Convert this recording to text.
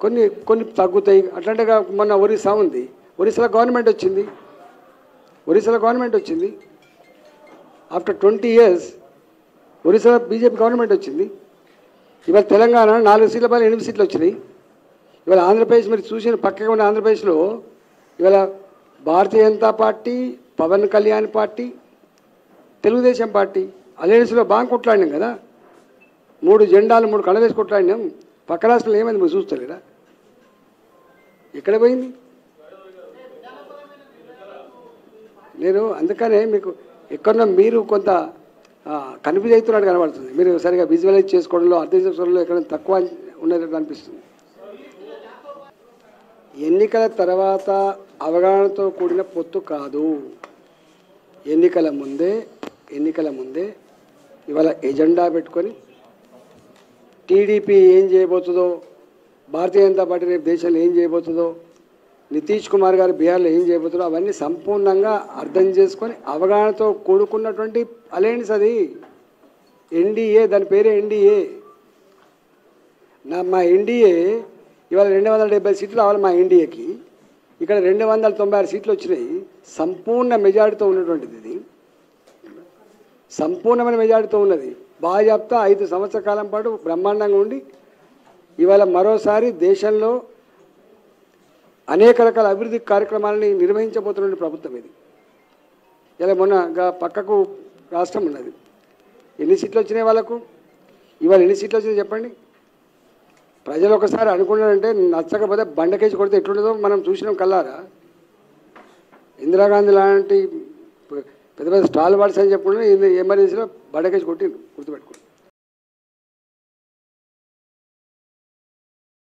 కొన్ని కొన్ని తగ్గుతాయి అట్లాంటి. మొన్న ఒరిస్సా ఉంది, ఒరిస్సాలో గవర్నమెంట్ వచ్చింది ఆఫ్టర్ 20 years ఒరిస్సాలో బీజేపీ గవర్నమెంట్ వచ్చింది. ఇవాళ తెలంగాణ 4 సీట్ల పైన 8 సీట్లు వచ్చినాయి. ఇవాళ ఆంధ్రప్రదేశ్ మీరు చూసిన పక్కగా ఉన్న ఆంధ్రప్రదేశ్లో ఇవాళ Bharatiya Janata party, Pawan Kalyan party, Telugu Desam party అలయన్స్లో బాగా కొట్లాడినాం కదా. 3 జెండాలు 3 కళ వేసి కొట్లాడినాం. పక్క రాష్ట్రంలో ఏమైంది మీరు చూస్తలేరా? ఎక్కడ పోయింది? నేను అందుకనే మీకు ఎక్కడన్నా మీరు కొంత కన్ఫ్యూజ్ అవుతున్నట్టు కనబడుతుంది. మీరు సరిగా విజువలైజ్ చేసుకోవడంలో, అర్థం చేసుకోవడంలో ఎక్కడైనా తక్కువ ఉన్నట్టు అనిపిస్తుంది. ఎన్నికల తర్వాత అవగాహనతో కూడిన పొత్తు కాదు. ఎన్నికల ముందే ఇవాళ ఎజెండా పెట్టుకొని టీడీపీ ఏం చేయబోతుందో, భారతీయ జనతా పార్టీ రేపు దేశంలో ఏం చేయబోతుందో, నితీష్ కుమార్ గారు బీహార్లో ఏం చేయబోతుందో అవన్నీ సంపూర్ణంగా అర్థం చేసుకొని అవగాహనతో కూడుకున్నటువంటి అలయన్స్ అది. ఎన్డీఏ, దాని పేరే ఎన్డీఏ. మా ఎన్డీఏ ఇవాళ 270 సీట్లు రావాలి మా ఎన్డీఏకి. ఇక్కడ 296 సీట్లు వచ్చినాయి. సంపూర్ణ మెజారిటీతో ఉన్నటువంటిది ఇది. సంపూర్ణమైన మెజారిటీతో ఉన్నది. బాగా చెప్తా 5 సంవత్సరాల కాలం పాటు బ్రహ్మాండంగా ఉండి ఇవాళ మరోసారి దేశంలో అనేక రకాల అభివృద్ధి కార్యక్రమాలని నిర్వహించబోతున్న ప్రభుత్వం ఇది. ఇలా మొన్న పక్కకు రాష్ట్రం ఉన్నది. ఎన్ని సీట్లు వచ్చినాయి వాళ్ళకు? ఇవాళ ఎన్ని సీట్లు వచ్చినాయి చెప్పండి. ప్రజలు ఒకసారి అనుకున్నారంటే నచ్చకపోతే బండకేసి కొడితే ఎట్లుంటుందో మనం చూసినాం కల్లారా. ఇందిరాగాంధీ లాంటి పెద్ద పెద్ద స్టాల్ వార్డ్స్ అని చెప్పుకుంటే ఎమర్జెన్సీలో బండకేసి కొట్టిండ్రు, గుర్తుపెట్టుకోండి.